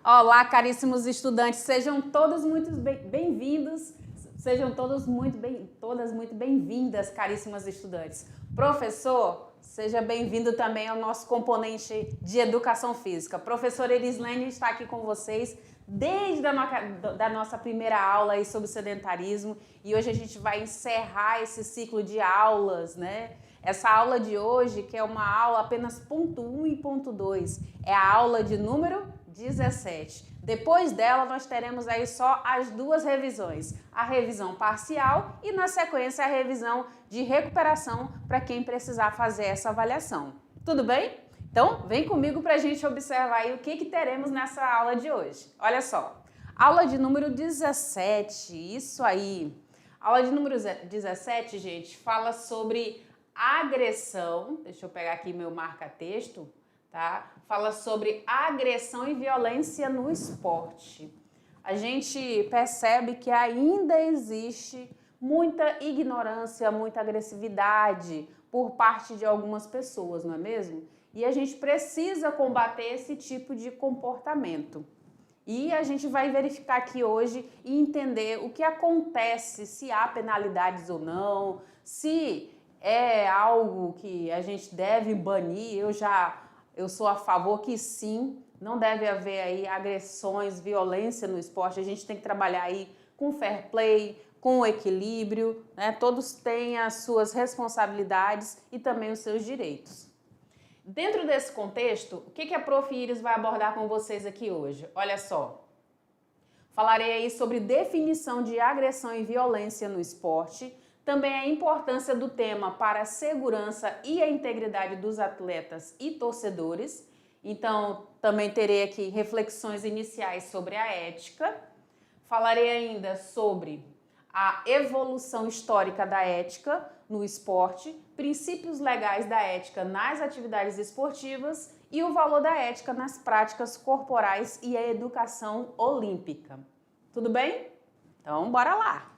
Olá, caríssimos estudantes, sejam todos muito bem-vindos, sejam todas muito bem-vindas, caríssimas estudantes. Professor, seja bem-vindo também ao nosso componente de educação física. Professora Erislene está aqui com vocês desde a nossa primeira aula aí sobre sedentarismo e hoje a gente vai encerrar esse ciclo de aulas, né? Essa aula de hoje, que é uma aula apenas ponto 1 e ponto 2, é a aula de número 17. Depois dela, nós teremos aí só as duas revisões, a revisão parcial e, na sequência, a revisão de recuperação para quem precisar fazer essa avaliação. Tudo bem? Então, vem comigo para a gente observar aí o que teremos nessa aula de hoje. Olha só, aula de número 17, isso aí. Aula de número 17, gente, fala sobre agressão, deixa eu pegar aqui meu marca-texto, tá? Fala sobre agressão e violência no esporte. A gente percebe que ainda existe muita ignorância, muita agressividade por parte de algumas pessoas, não é mesmo? E a gente precisa combater esse tipo de comportamento. E a gente vai verificar aqui hoje e entender o que acontece, se há penalidades ou não, se é algo que a gente deve banir. Eu sou a favor que sim, não deve haver aí agressões, violência no esporte. A gente tem que trabalhar aí com fair play, com equilíbrio, né? Todos têm as suas responsabilidades e também os seus direitos. Dentro desse contexto, o que a Prof. Iris vai abordar com vocês aqui hoje? Olha só, falarei aí sobre definição de agressão e violência no esporte, também a importância do tema para a segurança e a integridade dos atletas e torcedores. Então, também terei aqui reflexões iniciais sobre a ética. Falarei ainda sobre a evolução histórica da ética no esporte, princípios legais da ética nas atividades esportivas e o valor da ética nas práticas corporais e a educação olímpica. Tudo bem? Então, bora lá!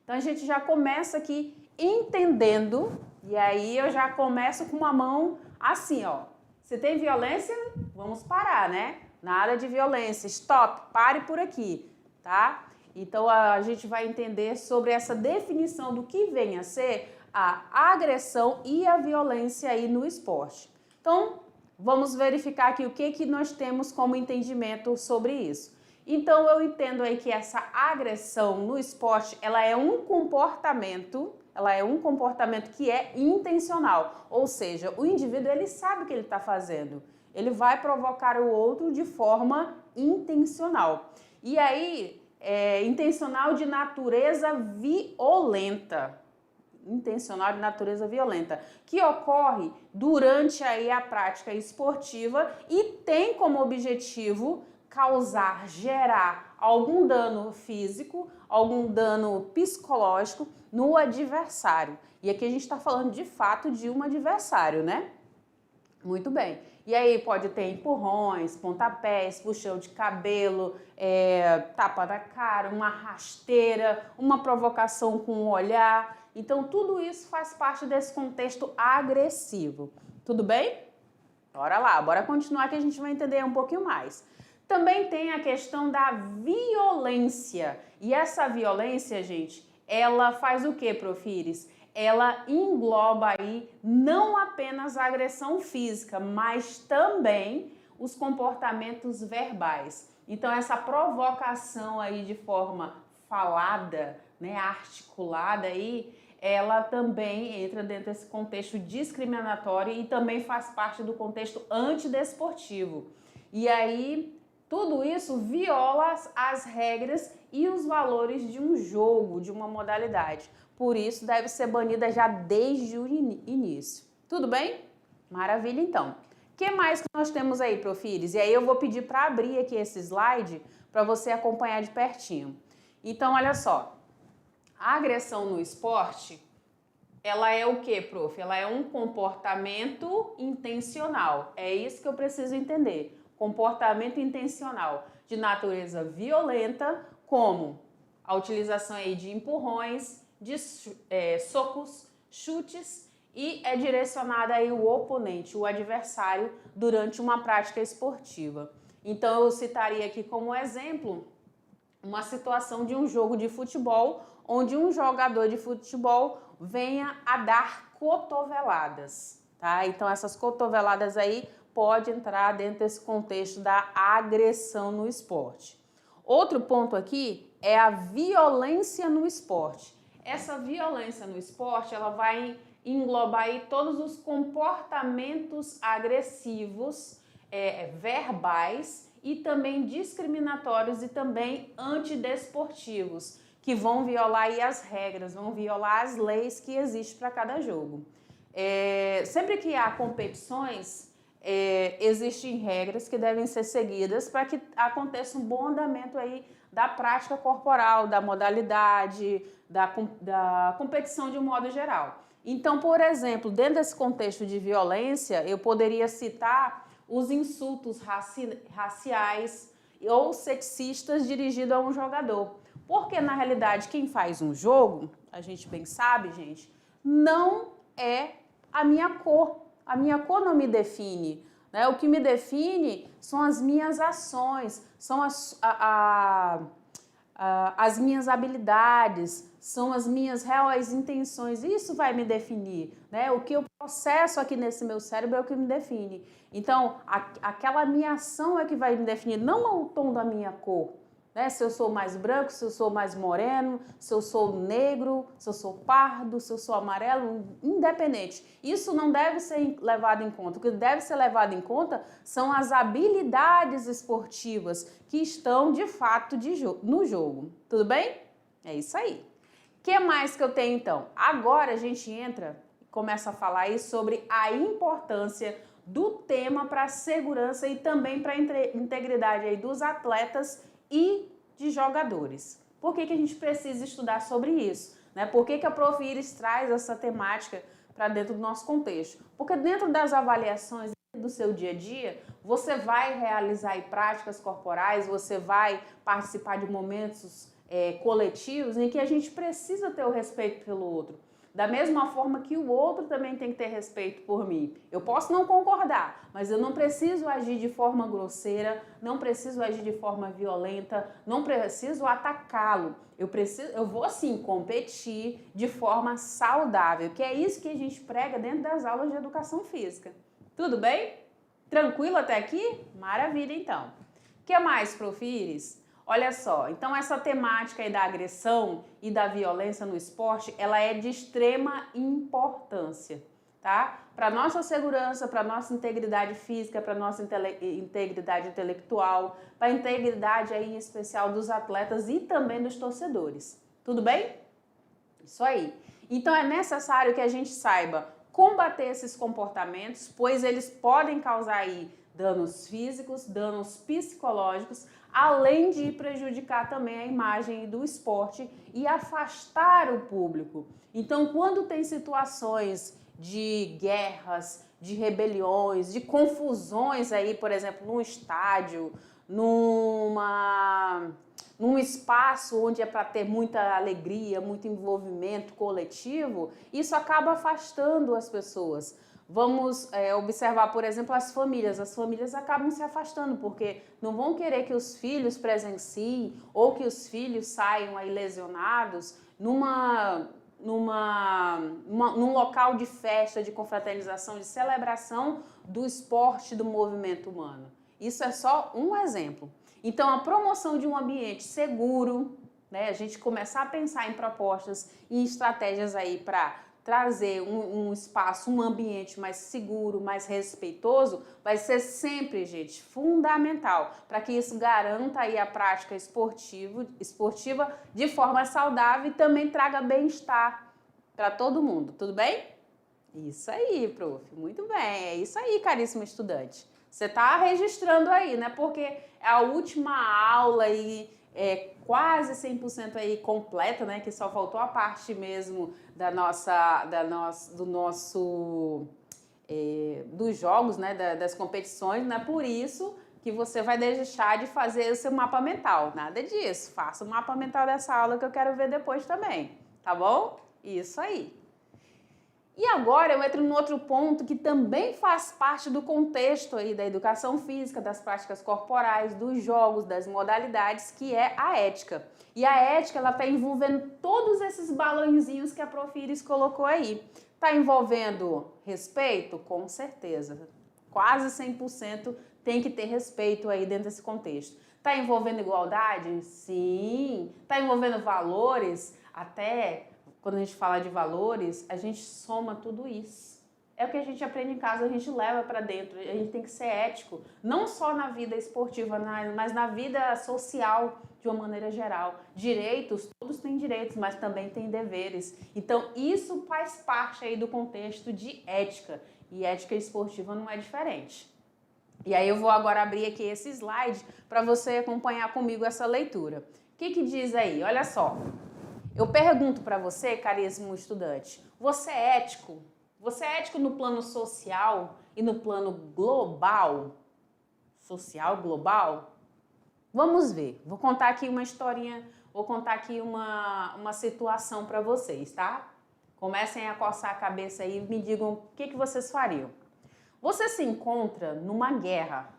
Então, a gente já começa aqui entendendo, e aí eu já começo com uma mão assim, ó. Se tem violência, vamos parar, né? Nada de violência, stop, pare por aqui, tá? Então, a gente vai entender sobre essa definição do que vem a ser a agressão e a violência aí no esporte. Então, vamos verificar aqui o que nós temos como entendimento sobre isso. Então, eu entendo aí que essa agressão no esporte, ela é um comportamento que é intencional. Ou seja, o indivíduo, ele sabe o que ele está fazendo. Ele vai provocar o outro de forma intencional. E aí, intencional de natureza violenta. Intencional de natureza violenta, que ocorre durante aí a prática esportiva e tem como objetivo gerar algum dano físico, algum dano psicológico no adversário. E aqui a gente está falando de fato de um adversário, né? Muito bem. E aí pode ter empurrões, pontapés, puxão de cabelo, tapa na cara, uma rasteira, uma provocação com o olhar. Então tudo isso faz parte desse contexto agressivo. Tudo bem? Bora lá, bora continuar que a gente vai entender um pouquinho mais. Também tem a questão da violência. E essa violência, gente, ela faz o quê, Prof. Iris? Ela engloba aí não apenas a agressão física, mas também os comportamentos verbais. Então, essa provocação aí de forma falada, né, articulada aí, ela também entra dentro desse contexto discriminatório e também faz parte do contexto antidesportivo. E aí, tudo isso viola as regras e os valores de um jogo, de uma modalidade. Por isso, deve ser banida já desde o início. Tudo bem? Maravilha, então. O que mais que nós temos aí, Prof. Iris? E aí eu vou pedir para abrir aqui esse slide para você acompanhar de pertinho. Então, olha só. A agressão no esporte, ela é o quê, Prof? Ela é um comportamento intencional. É isso que eu preciso entender. Comportamento intencional de natureza violenta, como a utilização aí de empurrões, de socos, chutes e é direcionada aí o oponente, o adversário, durante uma prática esportiva. Então, eu citaria aqui como exemplo uma situação de um jogo de futebol, onde um jogador de futebol venha a dar cotoveladas, tá? Então, essas cotoveladas aí pode entrar dentro desse contexto da agressão no esporte. Outro ponto aqui é a violência no esporte. Essa violência no esporte, ela vai englobar aí todos os comportamentos agressivos, verbais e também discriminatórios e também antidesportivos, que vão violar aí as regras, vão violar as leis que existem para cada jogo. Sempre que há competições, existem regras que devem ser seguidas para que aconteça um bom andamento aí da prática corporal, da modalidade, da competição de um modo geral. Então, por exemplo, dentro desse contexto de violência, eu poderia citar os insultos raciais ou sexistas dirigidos a um jogador. Porque, na realidade, quem faz um jogo, a gente bem sabe, gente, não é a minha cor. A minha cor não me define, né? O que me define são as minhas ações, são as minhas habilidades, são as minhas reais intenções. Isso vai me definir, né? O que eu processo aqui nesse meu cérebro é o que me define. Então, aquela minha ação é que vai me definir, não o tom da minha cor. Né? Se eu sou mais branco, se eu sou mais moreno, se eu sou negro, se eu sou pardo, se eu sou amarelo, independente. Isso não deve ser levado em conta. O que deve ser levado em conta são as habilidades esportivas que estão, de fato, no jogo. Tudo bem? É isso aí. O que mais que eu tenho, então? Agora a gente entra e começa a falar aí sobre a importância do tema para a segurança e também para a integridade aí dos atletas e de jogadores. Por que a gente precisa estudar sobre isso? Né? Por que a Prof. Iris traz essa temática para dentro do nosso contexto? Porque dentro das avaliações do seu dia a dia, você vai realizar aí práticas corporais, você vai participar de momentos coletivos em que a gente precisa ter o respeito pelo outro. Da mesma forma que o outro também tem que ter respeito por mim. Eu posso não concordar, mas eu não preciso agir de forma grosseira, não preciso agir de forma violenta, não preciso atacá-lo. Eu vou sim competir de forma saudável, que é isso que a gente prega dentro das aulas de educação física. Tudo bem? Tranquilo até aqui? Maravilha, então. O que mais, Prof. Iris? Olha só, então essa temática aí da agressão e da violência no esporte, ela é de extrema importância, tá? Para nossa segurança, para nossa integridade física, para nossa integridade intelectual, para a integridade aí em especial dos atletas e também dos torcedores. Tudo bem? Isso aí. Então é necessário que a gente saiba combater esses comportamentos, pois eles podem causar aí danos físicos, danos psicológicos, além de prejudicar também a imagem do esporte e afastar o público. Então, quando tem situações de guerras, de rebeliões, de confusões aí, por exemplo, num estádio, num espaço onde é para ter muita alegria, muito envolvimento coletivo, isso acaba afastando as pessoas. Vamos observar, por exemplo, as famílias. As famílias acabam se afastando porque não vão querer que os filhos presenciem ou que os filhos saiam aí lesionados num local de festa, de confraternização, de celebração do esporte, do movimento humano. Isso é só um exemplo. Então, a promoção de um ambiente seguro, né, a gente começar a pensar em propostas e estratégias aí para trazer um espaço, um ambiente mais seguro, mais respeitoso, vai ser sempre, gente, fundamental para que isso garanta aí a prática esportiva de forma saudável e também traga bem-estar para todo mundo. Tudo bem? Isso aí, prof. Muito bem. É isso aí, caríssimo estudante. Você está registrando aí, né? Porque é a última aula e quase 100% aí completa, né? Que só faltou a parte mesmo dos jogos, né? Das competições, né? Por isso que você vai deixar de fazer o seu mapa mental. Nada disso. Faça o mapa mental dessa aula que eu quero ver depois também. Tá bom? Isso aí. E agora eu entro no outro ponto que também faz parte do contexto aí da educação física, das práticas corporais, dos jogos, das modalidades, que é a ética. E a ética, ela está envolvendo todos esses balãozinhos que a Prof. Iris colocou aí. Está envolvendo respeito? Com certeza. Quase 100% tem que ter respeito aí dentro desse contexto. Está envolvendo igualdade? Sim. Está envolvendo valores? Até quando a gente fala de valores, a gente soma tudo isso. É o que a gente aprende em casa, a gente leva para dentro. A gente tem que ser ético, não só na vida esportiva, mas na vida social de uma maneira geral. Direitos, todos têm direitos, mas também têm deveres. Então, isso faz parte aí do contexto de ética. E ética esportiva não é diferente. E aí eu vou agora abrir aqui esse slide para você acompanhar comigo essa leitura. O que diz aí? Olha só. Eu pergunto para você, caríssimo estudante, você é ético? Você é ético no plano social e no plano global? Social, global? Vamos ver. Vou contar aqui uma historinha, vou contar aqui uma situação para vocês, tá? Comecem a coçar a cabeça aí e me digam o que vocês fariam. Você se encontra numa guerra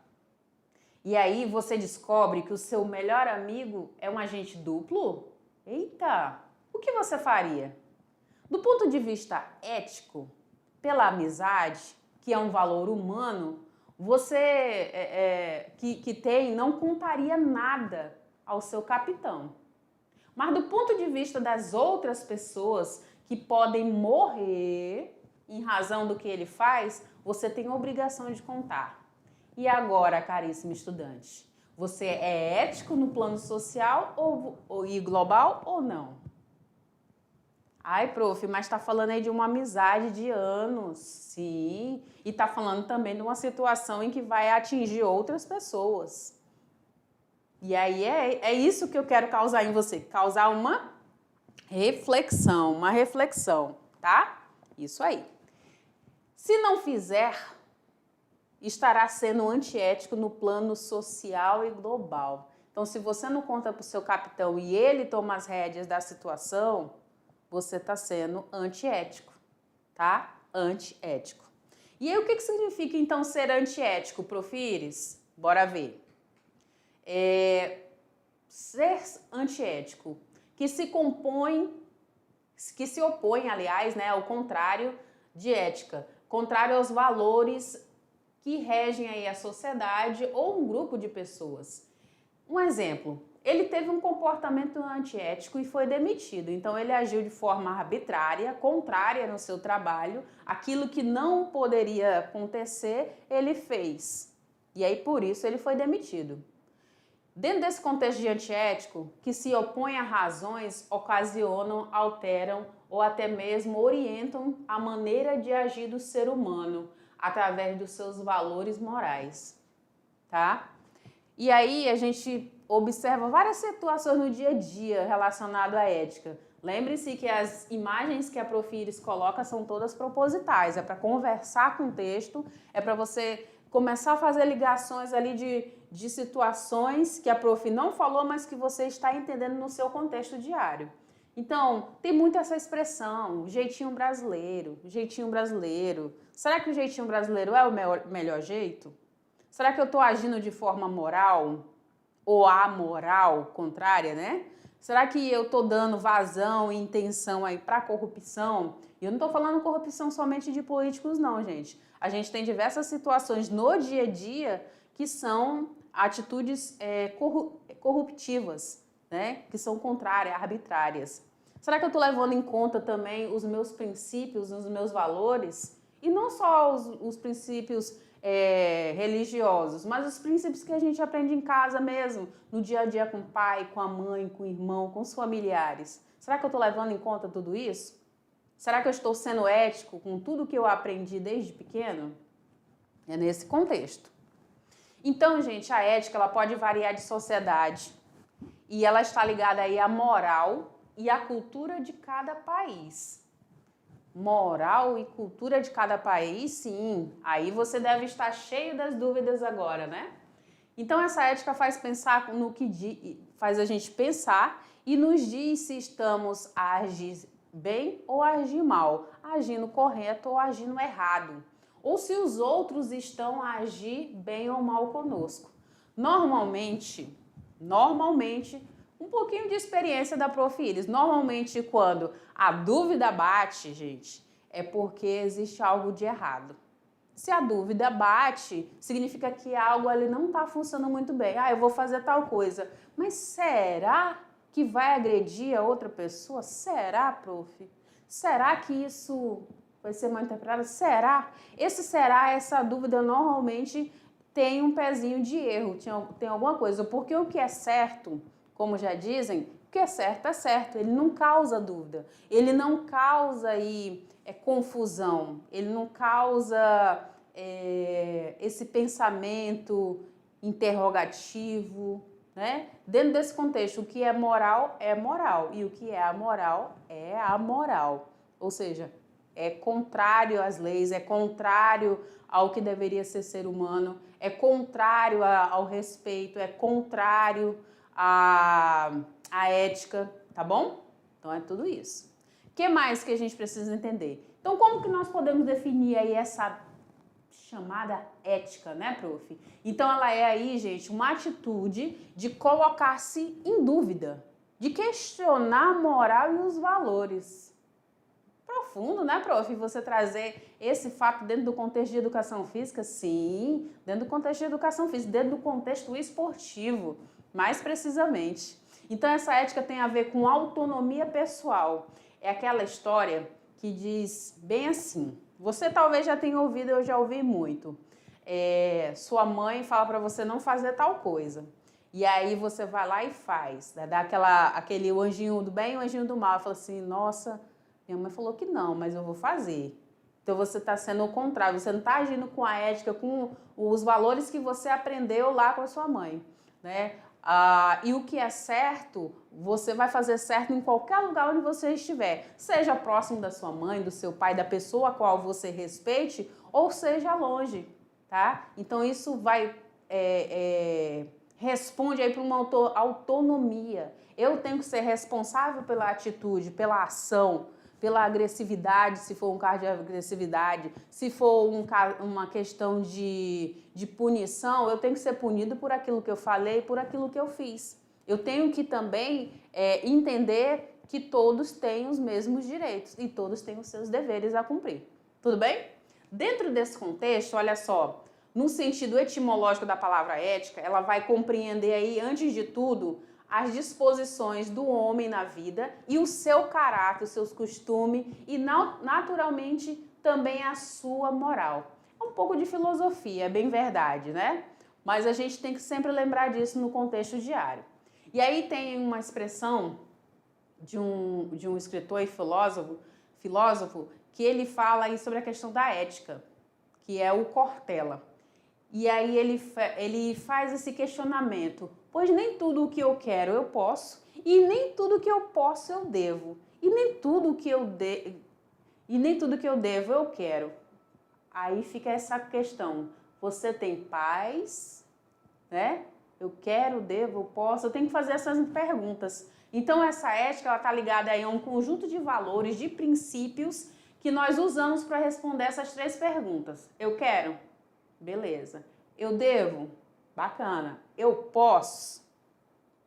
e aí você descobre que o seu melhor amigo é um agente duplo? Eita! O que você faria? Do ponto de vista ético, pela amizade, que é um valor humano, você que tem não contaria nada ao seu capitão. Mas do ponto de vista das outras pessoas que podem morrer em razão do que ele faz, você tem a obrigação de contar. E agora, caríssimo estudante, você é ético no plano social e global ou não? Ai, prof, mas está falando aí de uma amizade de anos, sim, e está falando também de uma situação em que vai atingir outras pessoas. E aí é isso que eu quero causar em você, causar uma reflexão, tá? Isso aí. Se não fizer, estará sendo antiético no plano social e global. Então, se você não conta para o seu capitão e ele toma as rédeas da situação, você está sendo antiético, tá? Antiético. E aí, o que significa, então, ser antiético, Prof. Iris? Bora ver. Ser antiético, que se opõe, aliás, né, ao contrário de ética, contrário aos valores que regem aí a sociedade ou um grupo de pessoas. Um exemplo, ele teve um comportamento antiético e foi demitido. Então, ele agiu de forma arbitrária, contrária no seu trabalho. Aquilo que não poderia acontecer, ele fez. E aí, por isso, ele foi demitido. Dentro desse contexto de antiético, que se opõe a razões, ocasionam, alteram ou até mesmo orientam a maneira de agir do ser humano através dos seus valores morais, tá? E aí a gente observa várias situações no dia a dia relacionadas à ética. Lembre-se que as imagens que a Prof. Iris coloca são todas propositais, é para conversar com o texto, é para você começar a fazer ligações ali de situações que a Prof. não falou, mas que você está entendendo no seu contexto diário. Então, tem muito essa expressão, jeitinho brasileiro, jeitinho brasileiro. Será que o jeitinho brasileiro é o melhor jeito? Será que eu estou agindo de forma moral ou amoral, contrária, né? Será que eu estou dando vazão e intenção aí para corrupção? E eu não estou falando corrupção somente de políticos, não, gente. A gente tem diversas situações no dia a dia que são atitudes corruptivas, né? Que são contrárias, arbitrárias. Será que eu estou levando em conta também os meus princípios, os meus valores? E não só os princípios religiosos, mas os princípios que a gente aprende em casa mesmo, no dia a dia com o pai, com a mãe, com o irmão, com os familiares. Será que eu estou levando em conta tudo isso? Será que eu estou sendo ético com tudo que eu aprendi desde pequeno? É nesse contexto. Então, gente, a ética ela pode variar de sociedade e ela está ligada aí à moral e à cultura de cada país. Moral e cultura de cada país, sim. Aí você deve estar cheio das dúvidas agora, né? Então, essa ética faz pensar no que faz a gente pensar e nos diz se estamos a agir bem ou agir mal, agindo correto ou agindo errado, ou se os outros estão a agir bem ou mal conosco. Normalmente, um pouquinho de experiência da Prof. Iris, normalmente quando a dúvida bate, gente, é porque existe algo de errado. Se a dúvida bate, significa que algo ali não está funcionando muito bem. Eu vou fazer tal coisa, mas será que vai agredir a outra pessoa? Será, prof? Será que isso vai ser mal interpretado? Será? Essa dúvida normalmente tem um pezinho de erro, tem alguma coisa. Porque o que é certo, como já dizem, o que é certo, ele não causa dúvida, ele não causa confusão, ele não causa esse pensamento interrogativo, né? Dentro desse contexto, o que é moral e o que é amoral, ou seja, é contrário às leis, é contrário ao que deveria ser humano, é contrário ao respeito, é contrário à ética, tá bom? Então é tudo isso. O que mais que a gente precisa entender? Então como que nós podemos definir aí essa chamada ética, né, prof? Então ela é aí, gente, uma atitude de colocar-se em dúvida, de questionar a moral e os valores. Profundo, né, prof? Você trazer esse fato dentro do contexto de educação física? Sim, dentro do contexto de educação física, dentro do contexto esportivo, mais precisamente. Então essa ética tem a ver com autonomia pessoal. É aquela história que diz bem assim, você talvez já tenha ouvido, eu já ouvi muito. Sua mãe fala para você não fazer tal coisa. E aí você vai lá e faz. Dá aquele anjinho do bem e o anjinho do mal. Fala assim, nossa, minha mãe falou que não, mas eu vou fazer. Então você está sendo o contrário, você não está agindo com a ética, com os valores que você aprendeu lá com a sua mãe, né? E o que é certo, você vai fazer certo em qualquer lugar onde você estiver, seja próximo da sua mãe, do seu pai, da pessoa a qual você respeite, ou seja longe, tá? Então isso vai responde aí para uma autonomia. Eu tenho que ser responsável pela atitude, pela ação, pela agressividade, se for um caso de agressividade, se for uma questão de punição, eu tenho que ser punido por aquilo que eu falei, por aquilo que eu fiz. Eu tenho que também entender que todos têm os mesmos direitos e todos têm os seus deveres a cumprir. Tudo bem? Dentro desse contexto, olha só, no sentido etimológico da palavra ética, ela vai compreender aí, antes de tudo, as disposições do homem na vida e o seu caráter, os seus costumes e, naturalmente, também a sua moral. É um pouco de filosofia, é bem verdade, né? Mas a gente tem que sempre lembrar disso no contexto diário. E aí tem uma expressão de um escritor e filósofo que ele fala aí sobre a questão da ética, que é o Cortella. E aí ele faz esse questionamento, pois nem tudo o que eu quero eu posso, e nem tudo o que eu posso eu devo, e nem tudo o que eu devo eu quero. Aí fica essa questão, você tem paz, né? Eu quero, devo, eu posso, eu tenho que fazer essas perguntas. Então essa ética, ela está ligada aí a um conjunto de valores, de princípios que nós usamos para responder essas três perguntas. Eu quero? Beleza. Eu devo? Bacana. Eu posso?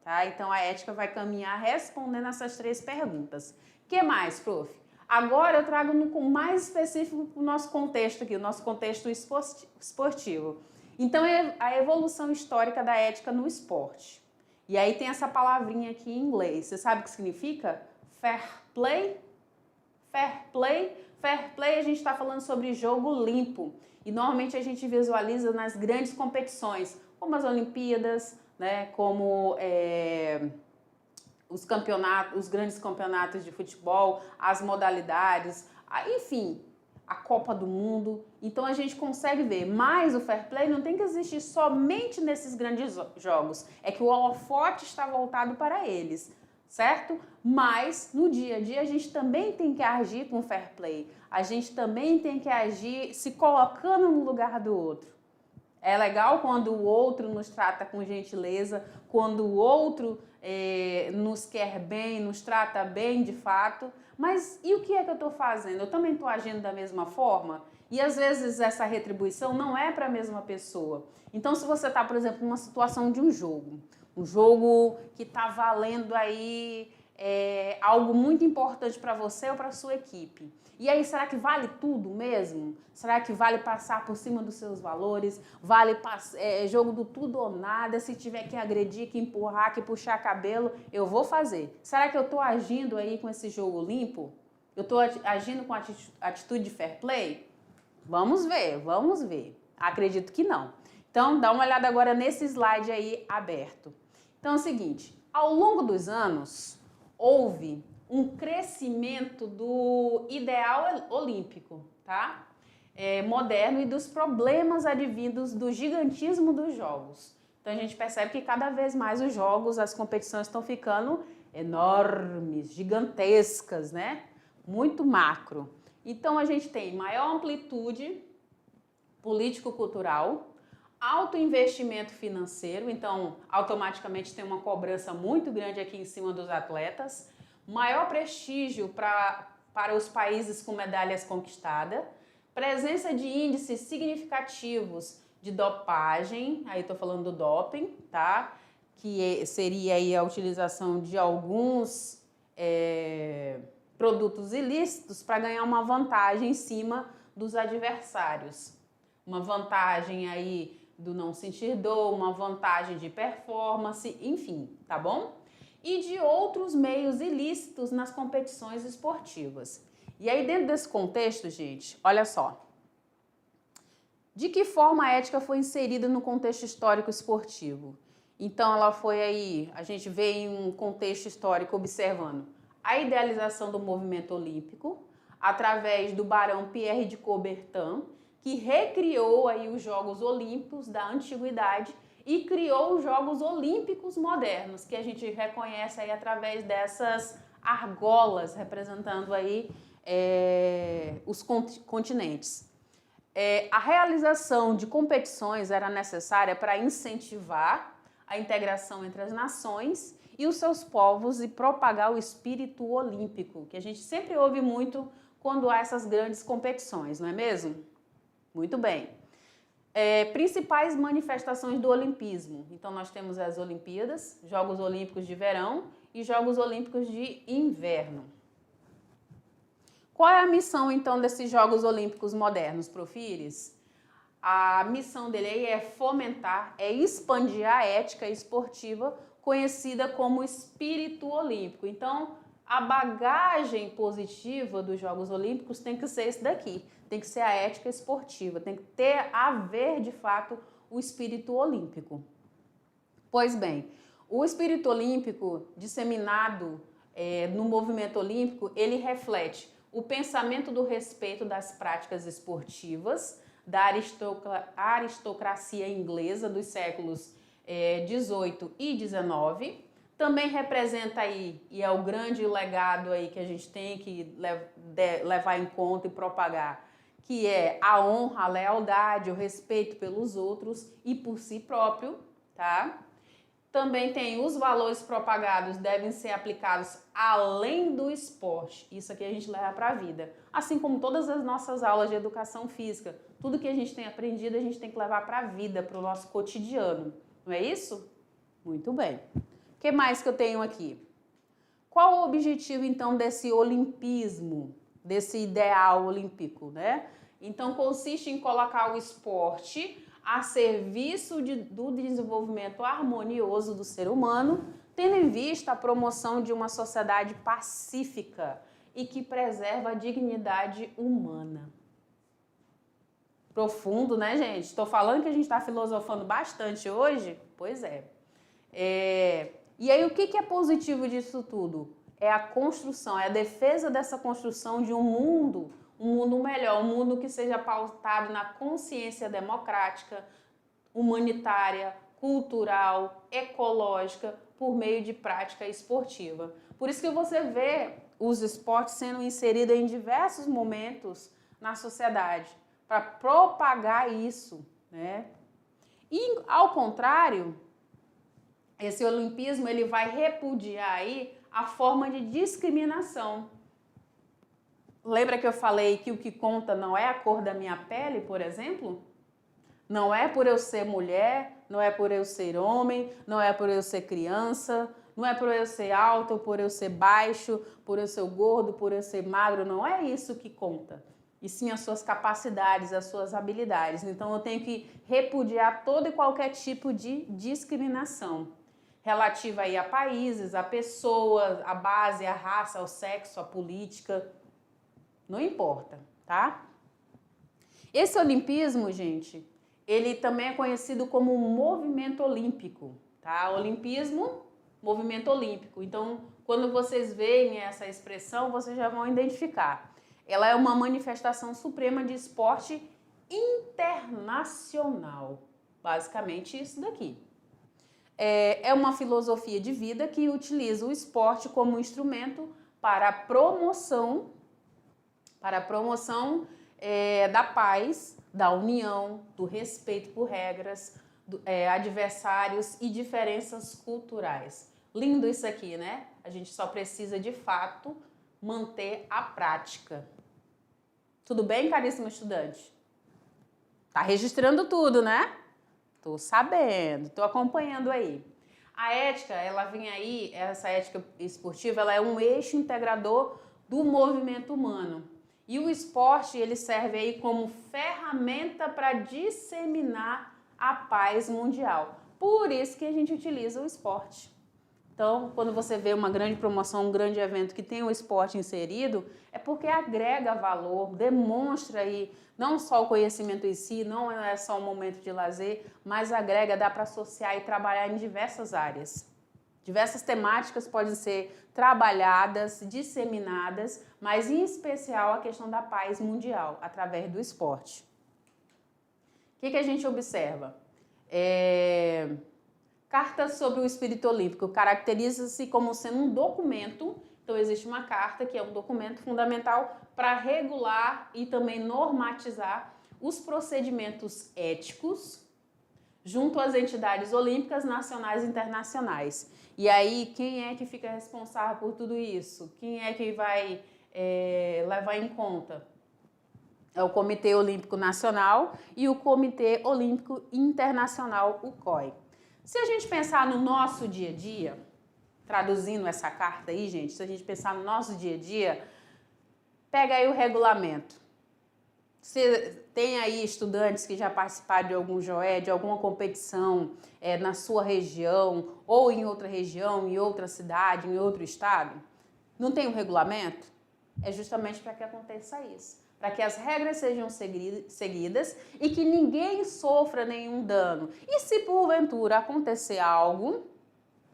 Tá? Então a ética vai caminhar respondendo essas três perguntas. O que mais, prof? Agora eu trago com mais específico para o nosso contexto aqui, o nosso contexto esportivo. Então é a evolução histórica da ética no esporte. E aí tem essa palavrinha aqui em inglês. Você sabe o que significa? Fair play? Fair play? Fair play, a gente está falando sobre jogo limpo. E normalmente a gente visualiza nas grandes competições, como as Olimpíadas, né, como os grandes campeonatos de futebol, as modalidades, enfim, a Copa do Mundo. Então a gente consegue ver, mas o fair play não tem que existir somente nesses grandes jogos. É que o holofote está voltado para eles, certo? Mas no dia a dia a gente também tem que agir com fair play. A gente também tem que agir se colocando no lugar do outro. É legal quando o outro nos trata com gentileza, quando o outro nos quer bem, nos trata bem de fato. Mas e o que é que eu estou fazendo? Eu também estou agindo da mesma forma? E às vezes essa retribuição não é para a mesma pessoa. Então, se você está, por exemplo, numa situação de um jogo que está valendo aí algo muito importante para você ou para a sua equipe. E aí, será que vale tudo mesmo? Será que vale passar por cima dos seus valores? Vale jogo do tudo ou nada? Se tiver que agredir, que empurrar, que puxar cabelo, eu vou fazer. Será que eu estou agindo aí com esse jogo limpo? Eu estou agindo com atitude de fair play? Vamos ver, vamos ver. Acredito que não. Então, dá uma olhada agora nesse slide aí aberto. Então, é o seguinte, ao longo dos anos, houve um crescimento do ideal olímpico, tá? Moderno e dos problemas advindos do gigantismo dos jogos. Então a gente percebe que cada vez mais os jogos, as competições estão ficando enormes, gigantescas, né? Muito macro. Então a gente tem maior amplitude político-cultural, alto investimento financeiro, então automaticamente tem uma cobrança muito grande aqui em cima dos atletas, maior prestígio para os países com medalhas conquistadas, presença de índices significativos de dopagem, aí estou falando do doping, tá? Que seria aí a utilização de alguns produtos ilícitos para ganhar uma vantagem em cima dos adversários. Uma vantagem aí do não sentir dor, uma vantagem de performance, enfim, tá bom? E de outros meios ilícitos nas competições esportivas. E aí, dentro desse contexto, gente, olha só. De que forma a ética foi inserida no contexto histórico esportivo? Então, ela foi aí, a gente vê em um contexto histórico observando a idealização do movimento olímpico, através do barão Pierre de Coubertin, que recriou aí os Jogos Olímpicos da Antiguidade e criou os Jogos Olímpicos modernos, que a gente reconhece aí através dessas argolas representando aí os continentes. A realização de competições era necessária para incentivar a integração entre as nações e os seus povos e propagar o espírito olímpico, que a gente sempre ouve muito quando há essas grandes competições, não é mesmo? Muito bem. Principais manifestações do olimpismo. Então, nós temos as Olimpíadas, Jogos Olímpicos de Verão e Jogos Olímpicos de Inverno. Qual é a missão, então, desses Jogos Olímpicos modernos, Profires? A missão dele aí é fomentar, expandir a ética esportiva conhecida como espírito olímpico. Então, a bagagem positiva dos Jogos Olímpicos tem que ser isso daqui, tem que ser a ética esportiva, tem que ter a ver, de fato, o espírito olímpico. Pois bem, o espírito olímpico disseminado no movimento olímpico, ele reflete o pensamento do respeito das práticas esportivas, da aristocracia inglesa dos séculos 18 e 19, também representa aí, e é o grande legado aí que a gente tem que levar em conta e propagar, que é a honra, a lealdade, o respeito pelos outros e por si próprio, tá? Também tem os valores propagados devem ser aplicados além do esporte. Isso aqui a gente leva para a vida. Assim como todas as nossas aulas de educação física, tudo que a gente tem aprendido a gente tem que levar para a vida, para o nosso cotidiano. Não é isso? Muito bem. O que mais que eu tenho aqui? Qual o objetivo, então, desse olimpismo, desse ideal olímpico, né? Então, consiste em colocar o esporte a serviço do desenvolvimento harmonioso do ser humano, tendo em vista a promoção de uma sociedade pacífica e que preserva a dignidade humana. Profundo, né, gente? Estou falando que a gente está filosofando bastante hoje? Pois é. E aí, o que é positivo disso tudo? É a construção, é a defesa dessa construção de um mundo melhor, um mundo que seja pautado na consciência democrática, humanitária, cultural, ecológica, por meio de prática esportiva. Por isso que você vê os esportes sendo inseridos em diversos momentos na sociedade, para propagar isso, né? E, ao contrário, esse olimpismo ele vai repudiar aí a forma de discriminação. Lembra que eu falei que o que conta não é a cor da minha pele, por exemplo? Não é por eu ser mulher, não é por eu ser homem, não é por eu ser criança, não é por eu ser alto, por eu ser baixo, por eu ser gordo, por eu ser magro, não é isso que conta. E sim as suas capacidades, as suas habilidades. Então eu tenho que repudiar todo e qualquer tipo de discriminação relativa aí a países, a pessoas, a base, a raça, o sexo, a política, não importa, tá? Esse olimpismo, gente, ele também é conhecido como movimento olímpico, tá? Olimpismo, movimento olímpico. Então, quando vocês veem essa expressão, vocês já vão identificar. Ela é uma manifestação suprema de esporte internacional. Basicamente isso daqui. É uma filosofia de vida que utiliza o esporte como instrumento para a promoção da paz, da união, do respeito por regras, adversários e diferenças culturais. Lindo isso aqui, né? A gente só precisa, de fato, manter a prática. Tudo bem, caríssimo estudante? Tá registrando tudo, né? Tô sabendo, tô acompanhando aí. A ética, ela vem aí, essa ética esportiva, ela é um eixo integrador do movimento humano. E o esporte, ele serve aí como ferramenta para disseminar a paz mundial. Por isso que a gente utiliza o esporte. Então, quando você vê uma grande promoção, um grande evento que tem o esporte inserido, é porque agrega valor, demonstra aí não só o conhecimento em si, não é só um momento de lazer, mas agrega, dá para associar e trabalhar em diversas áreas. Diversas temáticas podem ser trabalhadas, disseminadas, mas em especial a questão da paz mundial, através do esporte. O que a gente observa? Carta sobre o espírito olímpico caracteriza-se como sendo um documento. Então, existe uma carta que é um documento fundamental para regular e também normatizar os procedimentos éticos junto às entidades olímpicas nacionais e internacionais. E aí, quem é que fica responsável por tudo isso? Quem é que vai levar em conta? É o Comitê Olímpico Nacional e o Comitê Olímpico Internacional, o COI. Se a gente pensar no nosso dia a dia, traduzindo essa carta aí, gente, se a gente pensar no nosso dia a dia, pega aí o regulamento. Você tem aí estudantes que já participaram de algum JOE, de alguma competição na sua região, ou em outra região, em outra cidade, em outro estado? Não tem um regulamento? É justamente para que aconteça isso. Para que as regras sejam seguidas e que ninguém sofra nenhum dano. E se porventura acontecer algo,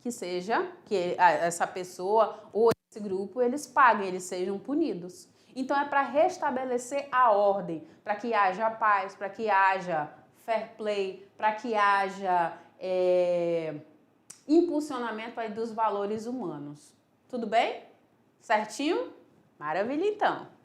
que seja que essa pessoa ou esse grupo, eles paguem, eles sejam punidos. Então é para restabelecer a ordem, para que haja paz, para que haja fair play, para que haja impulsionamento aí dos valores humanos. Tudo bem? Certinho? Maravilha, então.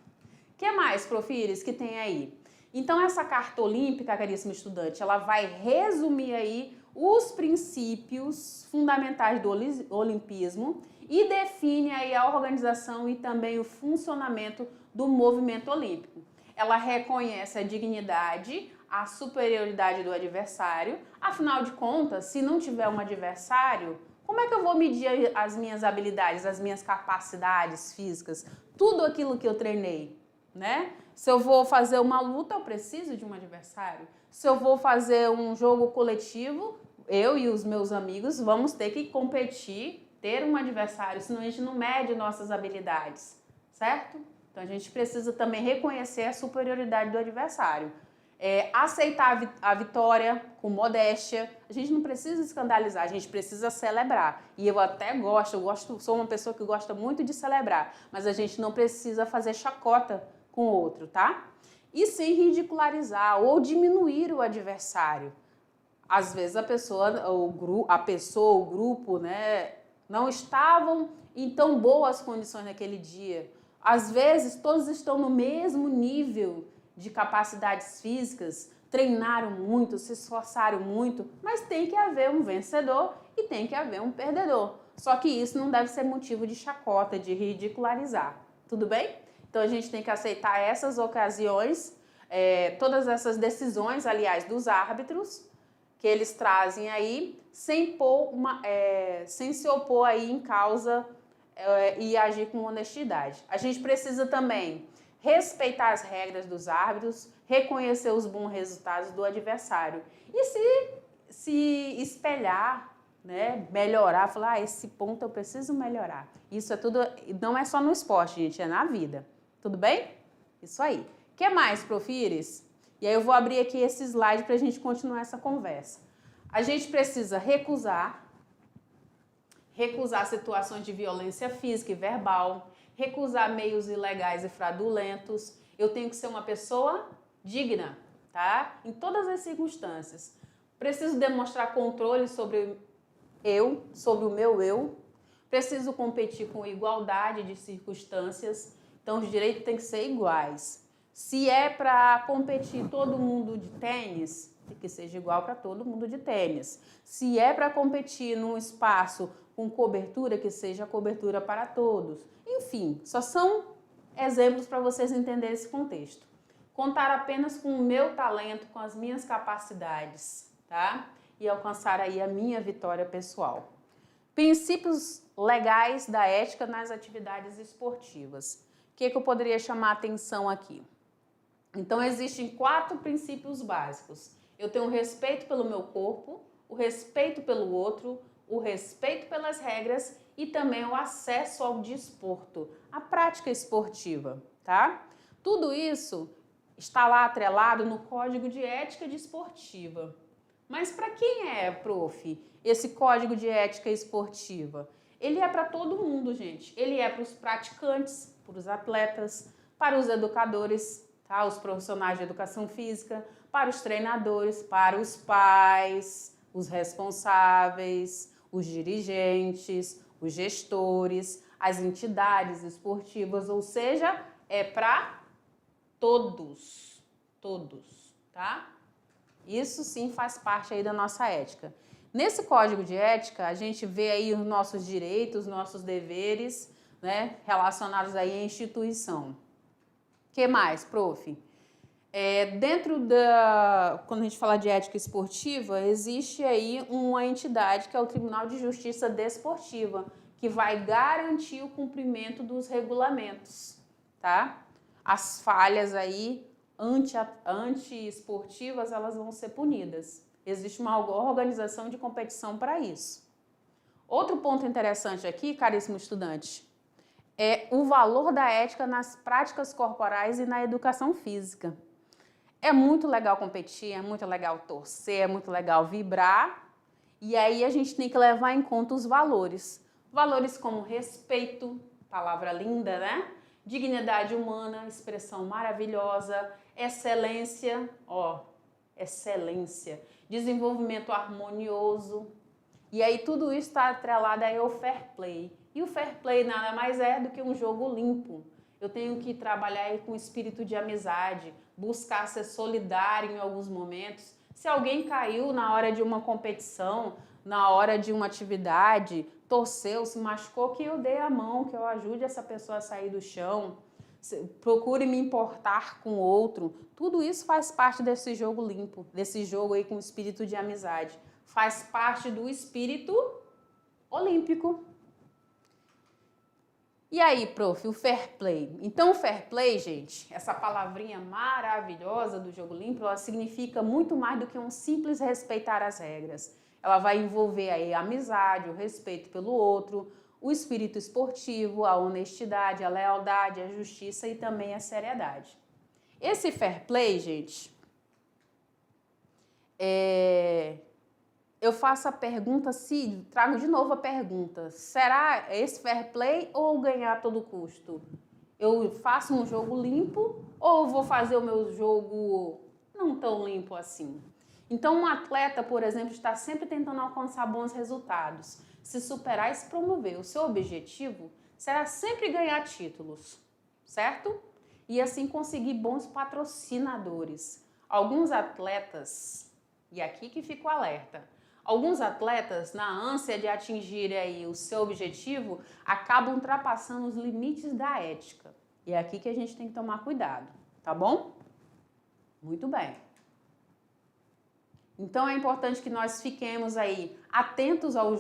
O que mais, Profires, que tem aí? Então, essa carta olímpica, caríssimo estudante, ela vai resumir aí os princípios fundamentais do olimpismo e define aí a organização e também o funcionamento do movimento olímpico. Ela reconhece a dignidade, a superioridade do adversário. Afinal de contas, se não tiver um adversário, como é que eu vou medir as minhas habilidades, as minhas capacidades físicas, tudo aquilo que eu treinei, né? Se eu vou fazer uma luta, eu preciso de um adversário. Se eu vou fazer um jogo coletivo, eu e os meus amigos vamos ter que competir, ter um adversário, senão a gente não mede nossas habilidades, certo? Então a gente precisa também reconhecer a superioridade do adversário. Aceitar a vitória com modéstia. A gente não precisa escandalizar, a gente precisa celebrar. E eu até sou uma pessoa que gosta muito de celebrar, mas a gente não precisa fazer chacota com o outro, tá? E sem ridicularizar ou diminuir o adversário. Às vezes a pessoa, o grupo, né, não estavam em tão boas condições naquele dia. Às vezes todos estão no mesmo nível de capacidades físicas, treinaram muito, se esforçaram muito, mas tem que haver um vencedor e tem que haver um perdedor. Só que isso não deve ser motivo de chacota, de ridicularizar. Tudo bem? Então a gente tem que aceitar essas ocasiões, todas essas decisões, aliás, dos árbitros, que eles trazem aí, sem se opor aí em causa e agir com honestidade. A gente precisa também respeitar as regras dos árbitros, reconhecer os bons resultados do adversário e se espelhar, né, melhorar, falar, esse ponto eu preciso melhorar. Isso é tudo, não é só no esporte, gente, é na vida. Tudo bem? Isso aí. O que mais, Prof. Iris? E aí eu vou abrir aqui esse slide para a gente continuar essa conversa. A gente precisa recusar situações de violência física e verbal, recusar meios ilegais e fraudulentos. Eu tenho que ser uma pessoa digna, tá? Em todas as circunstâncias. Preciso demonstrar controle sobre o meu eu. Preciso competir com igualdade de circunstâncias. Então, os direitos têm que ser iguais. Se é para competir todo mundo de tênis, tem que seja igual para todo mundo de tênis. Se é para competir num espaço com cobertura, que seja cobertura para todos. Enfim, só são exemplos para vocês entenderem esse contexto. Contar apenas com o meu talento, com as minhas capacidades, tá? E alcançar aí a minha vitória pessoal. Princípios legais da ética nas atividades esportivas. O que eu poderia chamar a atenção aqui? Então, existem 4 princípios básicos. Eu tenho respeito pelo meu corpo, o respeito pelo outro, o respeito pelas regras e também o acesso ao desporto, a prática esportiva, tá? Tudo isso está lá atrelado no Código de Ética Desportiva. Mas para quem é, prof, esse Código de Ética Esportiva? Ele é para todo mundo, gente. Ele é para os praticantes, para os atletas, para os educadores, tá? Os profissionais de educação física, para os treinadores, para os pais, os responsáveis, os dirigentes, os gestores, as entidades esportivas, ou seja, é para todos, tá? Isso sim faz parte aí da nossa ética. Nesse código de ética, a gente vê aí os nossos direitos, nossos deveres, né, relacionados aí à instituição. O que mais, prof? Quando a gente fala de ética esportiva, existe aí uma entidade que é o Tribunal de Justiça Desportiva, que vai garantir o cumprimento dos regulamentos, tá? As falhas aí anti-esportivas, elas vão ser punidas. Existe uma organização de competição para isso. Outro ponto interessante aqui, caríssimo estudante, é o valor da ética nas práticas corporais e na educação física. É muito legal competir, é muito legal torcer, é muito legal vibrar, e aí a gente tem que levar em conta os valores. Valores como respeito, palavra linda, né? Dignidade humana, expressão maravilhosa, excelência, excelência, desenvolvimento harmonioso. E aí tudo isso está atrelado aí ao fair play. E o fair play nada mais é do que um jogo limpo. Eu tenho que trabalhar aí com espírito de amizade, buscar ser solidário em alguns momentos. Se alguém caiu na hora de uma competição, na hora de uma atividade, torceu, se machucou, que eu dê a mão, que eu ajude essa pessoa a sair do chão. Procure me importar com o outro. Tudo isso faz parte desse jogo limpo, desse jogo aí com espírito de amizade. Faz parte do espírito olímpico. E aí, prof, o fair play? Então, o fair play, gente, essa palavrinha maravilhosa do jogo limpo, ela significa muito mais do que um simples respeitar as regras. Ela vai envolver aí a amizade, o respeito pelo outro, o espírito esportivo, a honestidade, a lealdade, a justiça e também a seriedade. Esse fair play, gente, eu faço a pergunta, trago de novo a pergunta, será esse fair play ou ganhar a todo custo? Eu faço um jogo limpo ou vou fazer o meu jogo não tão limpo assim? Então, um atleta, por exemplo, está sempre tentando alcançar bons resultados, se superar e se promover. O seu objetivo será sempre ganhar títulos, certo? E assim conseguir bons patrocinadores. alguns atletas, e aqui que fica o alerta, alguns atletas, na ânsia de atingir aí o seu objetivo, acabam ultrapassando os limites da ética. E é aqui que a gente tem que tomar cuidado, tá bom? Muito bem. Então é importante que nós fiquemos aí atentos ao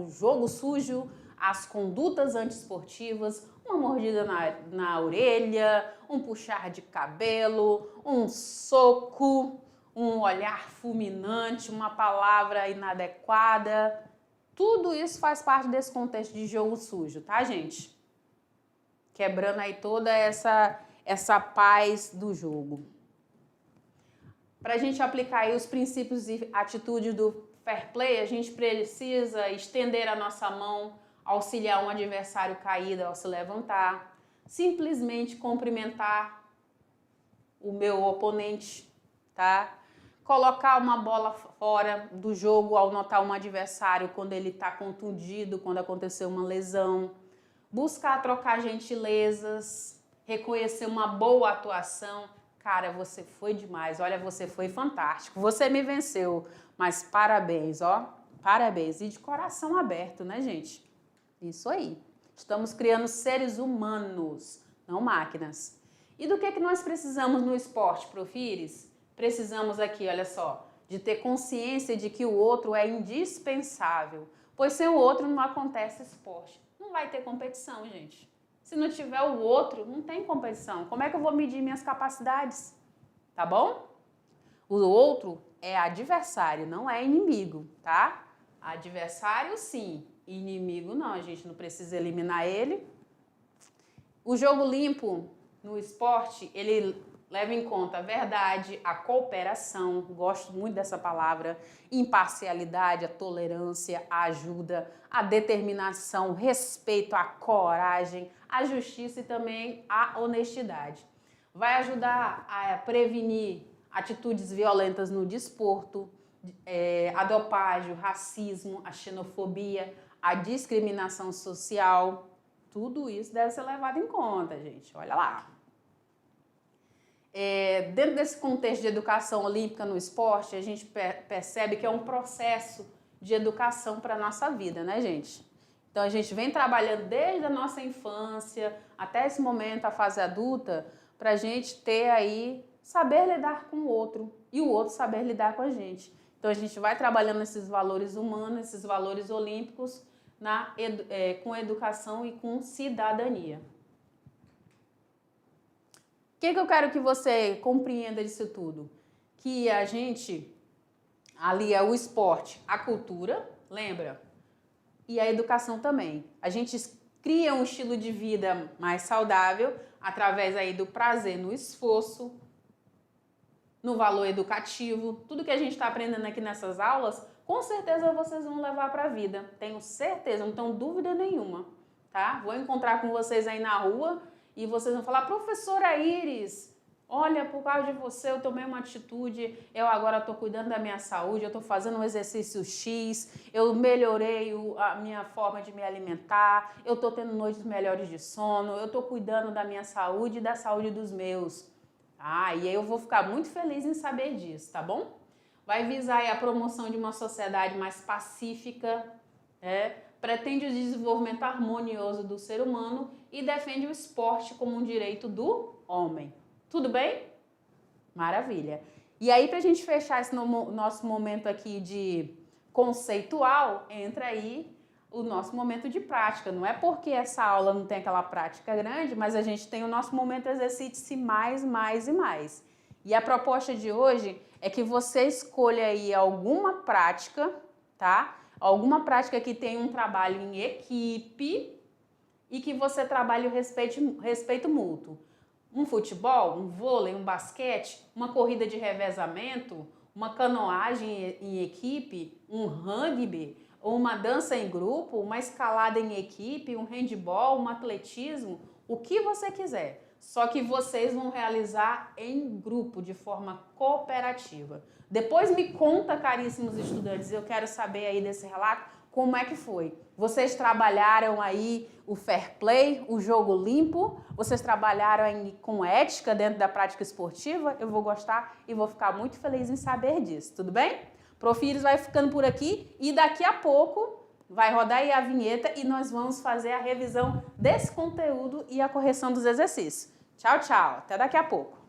jogo sujo, às condutas antiesportivas, uma mordida na orelha, um puxar de cabelo, um soco, um olhar fulminante, uma palavra inadequada. Tudo isso faz parte desse contexto de jogo sujo, tá, gente? Quebrando aí toda essa paz do jogo. Para a gente aplicar aí os princípios e atitudes do fair play, a gente precisa estender a nossa mão, auxiliar um adversário caído ao se levantar, simplesmente cumprimentar o meu oponente, tá? Colocar uma bola fora do jogo ao notar um adversário quando ele está contundido, quando aconteceu uma lesão, buscar trocar gentilezas, reconhecer uma boa atuação. Cara, você foi demais, olha, você foi fantástico, você me venceu, mas parabéns, ó, parabéns. E de coração aberto, né, gente? Isso aí. Estamos criando seres humanos, não máquinas. E do que nós precisamos no esporte, Profires? Precisamos aqui, olha só, de ter consciência de que o outro é indispensável, pois sem o outro não acontece esporte. Não vai ter competição, gente. Se não tiver o outro, não tem competição. Como é que eu vou medir minhas capacidades? Tá bom? O outro é adversário, não é inimigo, tá? Adversário, sim. Inimigo, não. A gente não precisa eliminar ele. O jogo limpo no esporte, ele leva em conta a verdade, a cooperação, gosto muito dessa palavra, imparcialidade, a tolerância, a ajuda, a determinação, o respeito, a coragem, a justiça e também a honestidade. Vai ajudar a prevenir atitudes violentas no desporto, a dopagem, o racismo, a xenofobia, a discriminação social. Tudo isso deve ser levado em conta, gente. Olha lá. Dentro desse contexto de educação olímpica no esporte, a gente percebe que é um processo de educação para a nossa vida, né, gente? Então, a gente vem trabalhando desde a nossa infância até esse momento, a fase adulta, para a gente ter aí, saber lidar com o outro e o outro saber lidar com a gente. Então, a gente vai trabalhando esses valores humanos, esses valores olímpicos com educação e com cidadania. O que eu quero que você compreenda disso tudo? Que a gente alia o esporte, a cultura, lembra? E a educação também. A gente cria um estilo de vida mais saudável através aí do prazer no esforço, no valor educativo. Tudo que a gente está aprendendo aqui nessas aulas, com certeza vocês vão levar para a vida. Tenho certeza, não tenho dúvida nenhuma, tá? Vou encontrar com vocês aí na rua e vocês vão falar, professora Iris, olha, por causa de você eu tomei uma atitude, eu agora estou cuidando da minha saúde, eu estou fazendo um exercício X, eu melhorei a minha forma de me alimentar, eu estou tendo noites melhores de sono, eu estou cuidando da minha saúde e da saúde dos meus. E aí eu vou ficar muito feliz em saber disso, tá bom? Vai visar aí a promoção de uma sociedade mais pacífica, pretende o desenvolvimento harmonioso do ser humano e defende o esporte como um direito do homem. Tudo bem? Maravilha. E aí, para a gente fechar esse nosso momento aqui de conceitual, entra aí o nosso momento de prática. Não é porque essa aula não tem aquela prática grande, mas a gente tem o nosso momento exercite-se mais, mais e mais. E a proposta de hoje é que você escolha aí alguma prática, tá? Alguma prática que tenha um trabalho em equipe e que você trabalhe o respeito mútuo. Um futebol, um vôlei, um basquete, uma corrida de revezamento, uma canoagem em equipe, um rugby, uma dança em grupo, uma escalada em equipe, um handball, um atletismo, o que você quiser. Só que vocês vão realizar em grupo, de forma cooperativa. Depois me conta, caríssimos estudantes, eu quero saber aí desse relato, Como é que foi? Vocês trabalharam aí o fair play, o jogo limpo? Vocês trabalharam aí com ética dentro da prática esportiva? Eu vou gostar e vou ficar muito feliz em saber disso, tudo bem? Prof. Iris vai ficando por aqui e daqui a pouco vai rodar aí a vinheta e nós vamos fazer a revisão desse conteúdo e a correção dos exercícios. Tchau, tchau. Até daqui a pouco.